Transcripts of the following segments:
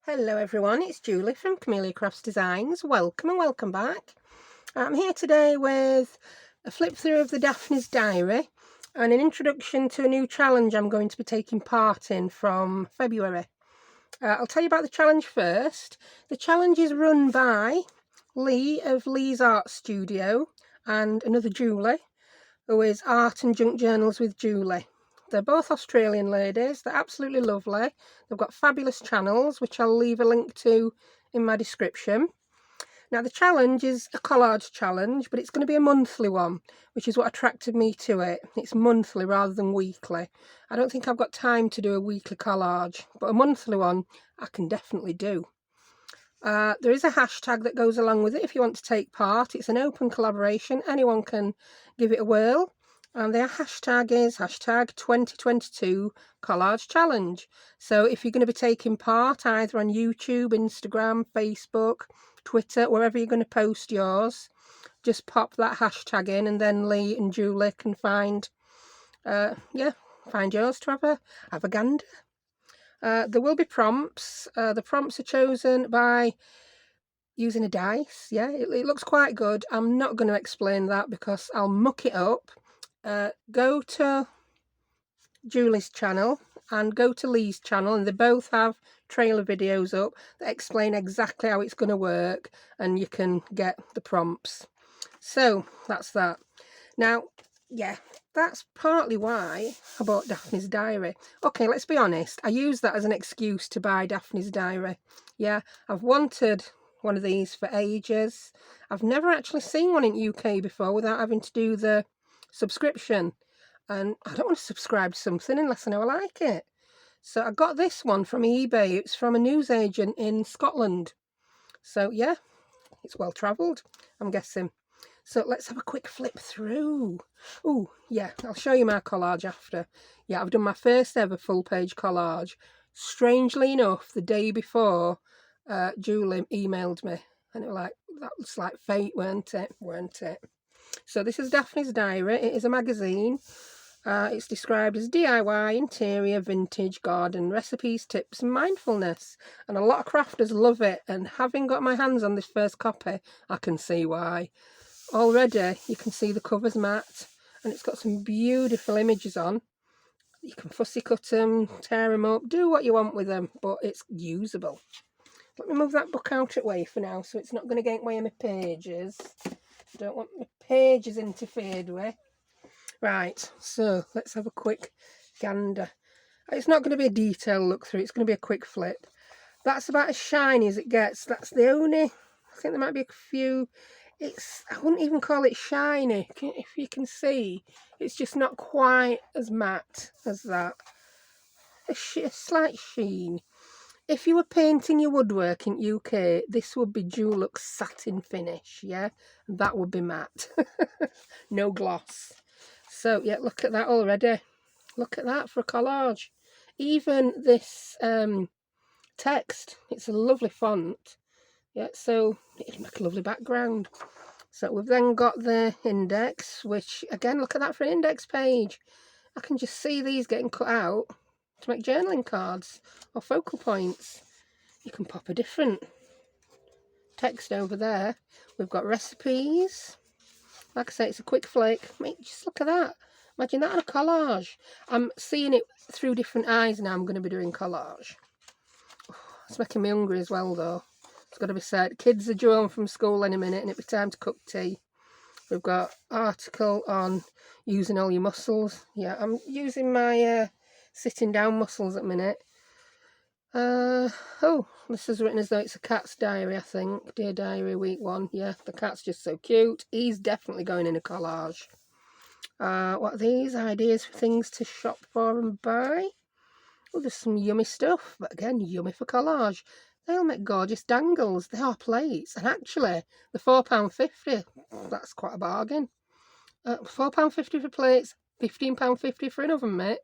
Hello everyone, it's Julie from Camelia Crafts Designs. Welcome and welcome back. I'm here today with a flip through of the Daphne's diary and an introduction to a new challenge I'm going to be taking part in from February. I'll tell you about the challenge first. The challenge is run by Leigh of Leigh's Art Studio and another Julie, who is Art and Junk Journals with Julie. They're both Australian ladies. They're absolutely lovely. They've got fabulous channels, which I'll leave a link to in my description. Now, the challenge is a collage challenge, but it's going to be a monthly one, which is what attracted me to it. It's monthly rather than weekly. I don't think I've got time to do a weekly collage, but a monthly one I can definitely do. There is a hashtag that goes along with it if you want to take part. It's an open collaboration. Anyone can give it a whirl. And their hashtag is hashtag 2022 Collage Challenge. So if you're going to be taking part either on YouTube, Instagram, Facebook, Twitter, wherever you're going to post yours, just pop that hashtag in and then Leigh and Julie can find yours to have a gander. There will be prompts. The prompts are chosen by using a dice. Yeah, it looks quite good. I'm not going to explain that because I'll muck it up. Go to Julie's channel and go to Leigh's channel, and they both have trailer videos up that explain exactly how it's going to work, and you can get the prompts. So that's that. Now, yeah, that's partly why I bought Daphne's diary. Okay, let's be honest. I use that as an excuse to buy Daphne's diary. Yeah, I've wanted one of these for ages. I've never actually seen one in UK before without having to do the subscription, and I don't want to subscribe to something unless I know I like it. So I got this one from eBay. It's from a newsagent in Scotland. So yeah, it's well travelled, I'm guessing. So let's have a quick flip through. Oh yeah, I'll show you my collage after. Yeah, I've done my first ever full page collage. Strangely enough, the day before Julie emailed me, and it was like, that was like fate, weren't it? So this is Daphne's diary. It is a magazine. It's described as DIY, interior, vintage, garden, recipes, tips and mindfulness. And a lot of crafters love it. And having got my hands on this first copy, I can see why. Already you can see the cover's matte and it's got some beautiful images on. You can fussy cut them, tear them up, do what you want with them, but it's usable. Let me move that book out of the way for now so it's not going to get in the way of my pages. I don't want my pages interfered with. Right, so let's have a quick gander. It's not going to be a detailed look through, it's going to be a quick flip. That's about as shiny as it gets. That's the only, I think there might be a few. I wouldn't even call it shiny. If you can see, it's just not quite as matte as that. A slight sheen. If you were painting your woodwork in UK, this would be Dulux satin finish, yeah? And that would be matte. No gloss. So, yeah, look at that already. Look at that for a collage. Even this text, it's a lovely font. Yeah, so it'll make a lovely background. So we've then got the index, which, again, look at that for an index page. I can just see these getting cut out to make journaling cards or focal points. You can pop a different text over there. We've got recipes. Like I say, it's a quick flick. Just look at that. Imagine that on a collage. I'm seeing it through different eyes now. I'm going to be doing collage. Oh, it's making me hungry as well, though. It's got to be said. Kids are due home from school in a minute and it'll be time to cook tea. We've got article on using all your muscles. Yeah, I'm using my sitting down muscles at the minute. Oh, this is written as though it's a cat's diary, I think. Dear Diary, week 1. Yeah, the cat's just so cute. He's definitely going in a collage. What are these? Ideas for things to shop for and buy. Oh, there's some yummy stuff, but again, yummy for collage. They'll make gorgeous dangles. They are plates, and actually, the £4.50, that's quite a bargain. £4.50 for plates, £15.50 for an oven mitt.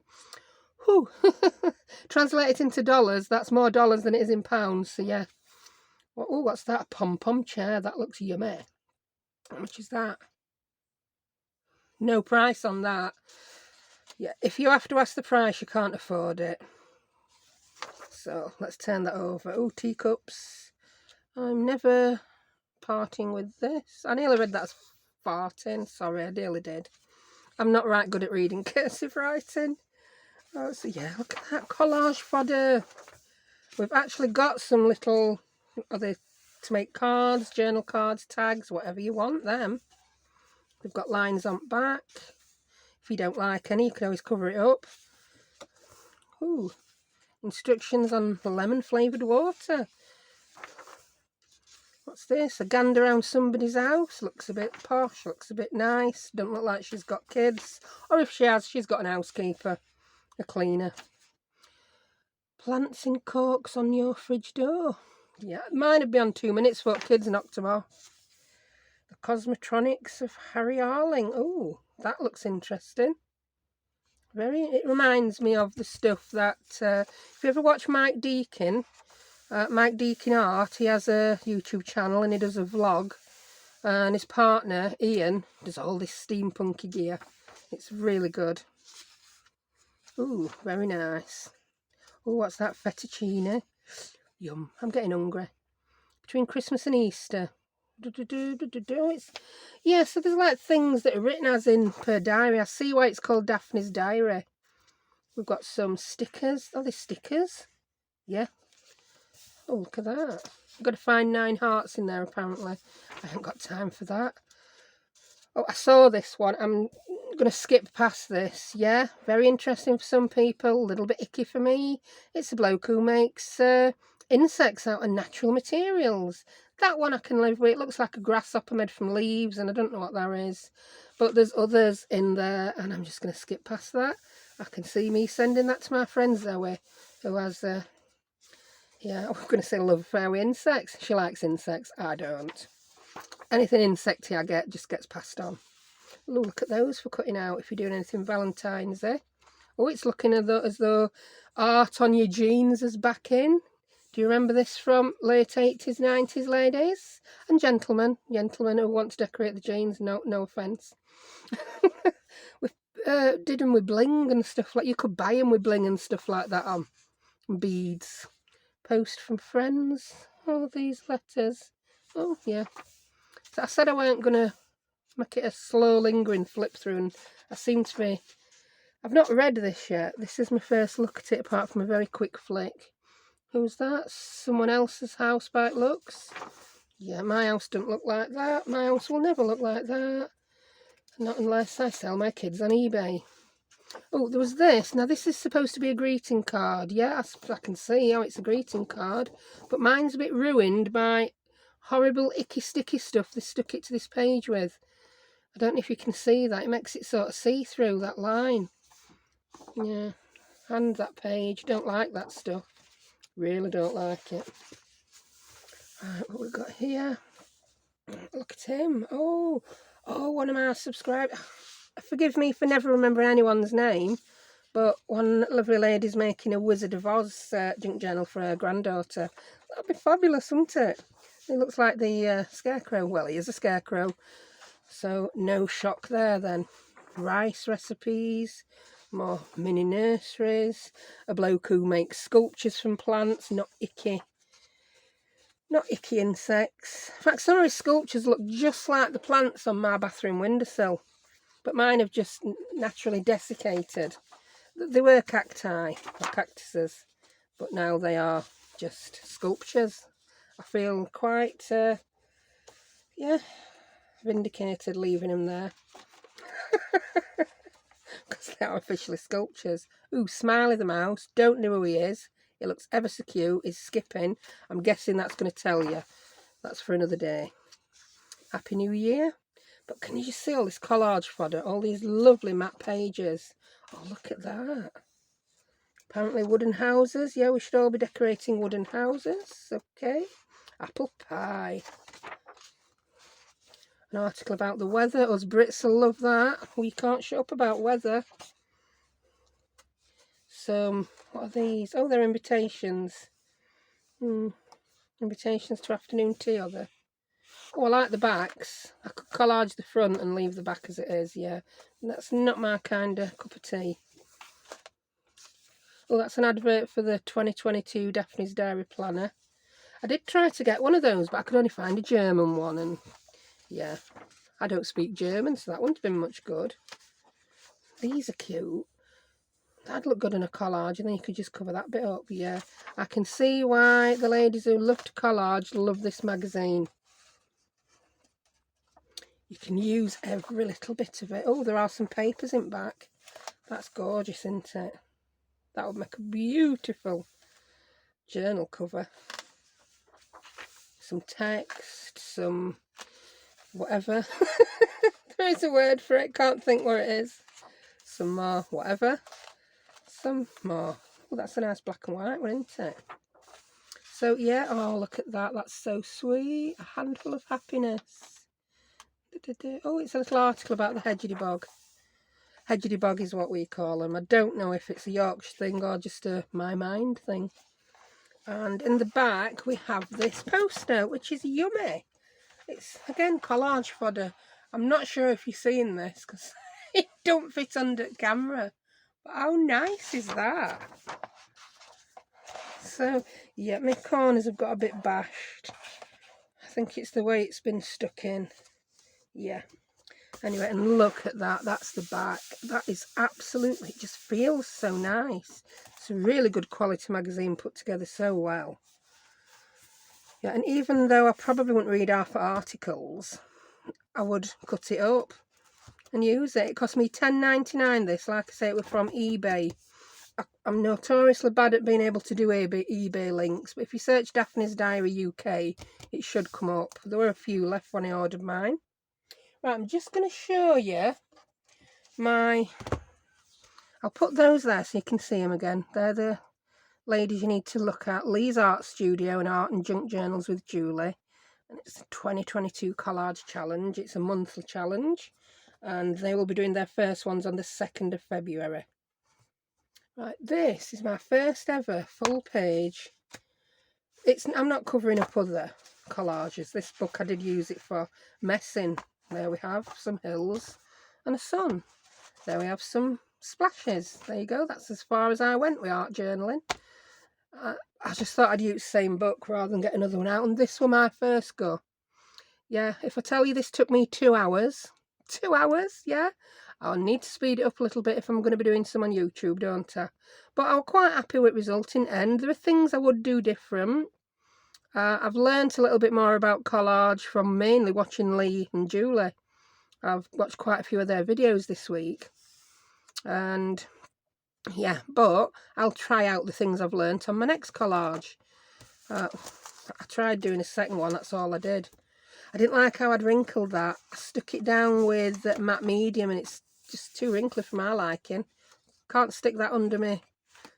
Whew. Translate it into dollars, that's more dollars than it is in pounds, so yeah. Oh, what's that? A pom-pom chair, that looks yummy. How much is that? No price on that. Yeah, if you have to ask the price, you can't afford it. So let's turn that over. Oh, teacups. I'm never parting with this. I nearly read that as farting. Sorry, I nearly did. I'm not right good at reading cursive writing. Oh, so yeah, look at that collage fodder. We've actually got some little, are they to make cards, journal cards, tags, whatever you want them. We've got lines on back. If you don't like any, you can always cover it up. Ooh, instructions on the lemon flavoured water. What's this? A gander around somebody's house. Looks a bit posh, looks a bit nice. Doesn't look like she's got kids. Or if she has, she's got an housekeeper, a cleaner. Plants in corks on your fridge door. Yeah, mine would be on 2 minutes, but kids knocked them off. The Cosmetronics of Harry Arling. Oh, that looks interesting. It reminds me of the stuff that, if you ever watch Mike Deakin Art, he has a YouTube channel and he does a vlog. And his partner, Ian, does all this steampunky gear. It's really good. Ooh, very nice. Oh, what's that? Fettuccine. Yum. I'm getting hungry. Between Christmas and Easter. Yeah, so there's like things that are written as in per diary. I see why it's called Daphne's Diary. We've got some stickers. Oh, there's stickers. Yeah. Oh, look at that. I've got to find 9 hearts in there, apparently. I haven't got time for that. Oh, I saw this one. I'm going to skip past this. Yeah, very interesting for some people. A little bit icky for me. It's a bloke who makes insects out of natural materials. That one I can live with. It looks like a grasshopper made from leaves, and I don't know what that is. But there's others in there, and I'm just going to skip past that. I can see me sending that to my friend Zoe, who has, yeah, I'm going to say love affair with insects. She likes insects. I don't. Anything insecty I get just gets passed on. Ooh, look at those for cutting out if you're doing anything Valentine's Day. Oh, it's looking as though art on your jeans is back in. Do you remember this from late 80s, 90s, ladies? And gentlemen who want to decorate the jeans, no offence. We did them with bling and stuff like, you could buy them with bling and stuff like that on. And beads. Post from friends. Oh, these letters. Oh, yeah. So I said I weren't going to make it a slow lingering flip through, and I seem to be. I've not read this yet. This is my first look at it apart from a very quick flick. Who's that? Someone else's house by it looks. Yeah, my house doesn't look like that. My house will never look like that. Not unless I sell my kids on eBay. Oh, there was this. Now this is supposed to be a greeting card. Yeah, I can see how it's a greeting card. But mine's a bit ruined by horrible icky sticky stuff they stuck it to this page with. I don't know if you can see that. It makes it sort of see-through, that line. Yeah. And that page. Don't like that stuff. Really don't like it. Right, what we've got here. Look at him. Oh, one of my subscribers. Forgive me for never remembering anyone's name, but one lovely lady's making a Wizard of Oz junk journal for her granddaughter. That'd be fabulous, wouldn't it? It looks like the scarecrow. Well, he is a scarecrow. So no shock there then. Rice recipes, more mini nurseries, a bloke who makes sculptures from plants, not icky insects. In fact, some of his sculptures look just like the plants on my bathroom windowsill, but mine have just naturally desiccated. They were cacti or cactuses, but now they are just sculptures. I feel quite, yeah, vindicated leaving him there. Because they are officially sculptures. Ooh, Smiley the mouse. Don't know who he is. He looks ever so cute. He's skipping. I'm guessing that's going to tell you. That's for another day. Happy New Year. But can you just see all this collage fodder? All these lovely map pages. Oh, look at that. Apparently wooden houses. Yeah, we should all be decorating wooden houses. Okay. Apple pie. An article about the weather. Us Brits will love that. We can't shut up about weather. Some, what are these? Oh, they're invitations. Invitations to afternoon tea, are they? Oh, I like the backs. I could collage the front and leave the back as it is, yeah. That's not my kind of cup of tea. Oh, that's an advert for the 2022 Daphne's Diary Planner. I did try to get one of those, but I could only find a German one, and yeah, I don't speak German, so that wouldn't have been much good. These are cute. That'd look good in a collage, and then you could just cover that bit up. Yeah, I can see why the ladies who love to collage love this magazine. You can use every little bit of it. Oh, there are some papers in back. That's gorgeous, isn't it? That would make a beautiful journal cover. Some text, some whatever. There is a word for it, can't think what it is. Some more whatever. Some more. Oh, that's a nice black and white one, isn't it? So yeah, oh, look at that. That's so sweet. A handful of happiness. Oh, it's a little article about the hedgedy bog. Hedgedy bog is what we call them. I don't know if it's a Yorkshire thing or just a my mind thing. And in the back we have this poster, which is yummy. It's again collage fodder. I'm not sure if you're seeing this because it don't fit under camera. But how nice is that? So yeah, my corners have got a bit bashed. I think it's the way it's been stuck in. Yeah. Anyway, and look at that. That's the back. That is absolutely, it just feels so nice. It's a really good quality magazine put together so well. Yeah, and even though I probably wouldn't read half articles, I would cut it up and use it. It cost me £10.99 this. Like I say, it was from eBay. I'm notoriously bad at being able to do eBay links, but if you search Daphne's Diary UK, it should come up. There were a few left when I ordered mine. Right, I'm just going to show you I'll put those there so you can see them again. They're the ladies you need to look at. Leigh's sArtStudio and Art and Junk Journals with Julie. And it's the 2022 Collage Challenge. It's a monthly challenge. And they will be doing their first ones on the 2nd of February. Right, this is my first ever full page. I'm not covering up other collages. This book I did use it for messing. There we have some hills and a sun. There we have some splashes. There you go. That's as far as I went with art journaling. I just thought I'd use the same book rather than get another one out. And this was my first go. Yeah, if I tell you this took me 2 hours. 2 hours, yeah. I'll need to speed it up a little bit if I'm going to be doing some on YouTube, don't I? But I'm quite happy with resulting end. There are things I would do different. I've learnt a little bit more about collage from mainly watching Leigh and Julie. I've watched quite a few of their videos this week. And yeah, but I'll try out the things I've learnt on my next collage. I tried doing a second one, that's all I did. I didn't like how I'd wrinkled that. I stuck it down with matte medium and it's just too wrinkly for my liking. Can't stick that under me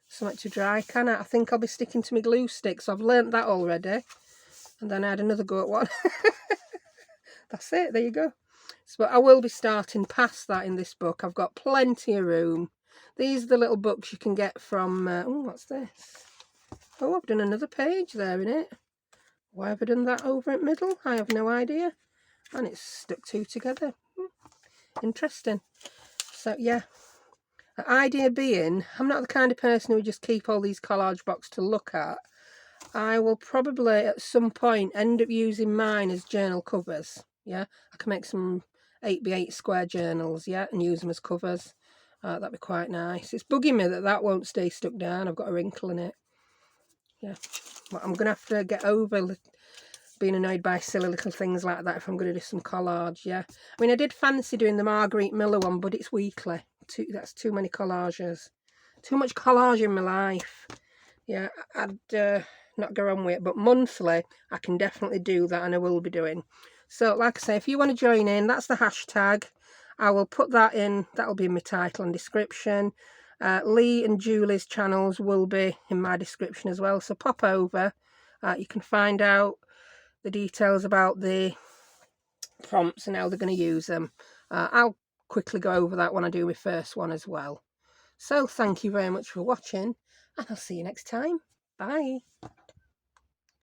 something to dry, can I? I think I'll be sticking to my glue stick, so I've learnt that already. And then I had another go at one. That's it, there you go. So I will be starting past that in this book. I've got plenty of room. These are the little books you can get from... oh, what's this? Oh, I've done another page there in it. Why have I done that over at middle? I have no idea. And it's stuck two together. Interesting. So, yeah. The idea being, I'm not the kind of person who would just keep all these collage boxes to look at. I will probably, at some point, end up using mine as journal covers. Yeah, I can make some 8x8 square journals, yeah, and use them as covers. That'd be quite nice. It's bugging me that won't stay stuck down. I've got a wrinkle in it. Yeah, but I'm going to have to get over being annoyed by silly little things like that if I'm going to do some collage, yeah. I mean, I did fancy doing the Marguerite Miller one, but it's weekly. That's too many collages. Too much collage in my life. Yeah, I'd not go on with it, but monthly, I can definitely do that, and I will be doing. So, like I say, if you want to join in, that's the hashtag. I will put that in. That'll be in my title and description. Leigh and Julie's channels will be in my description as well. So pop over. You can find out the details about the prompts and how they're going to use them. I'll quickly go over that when I do my first one as well. So thank you very much for watching, and I'll see you next time. Bye.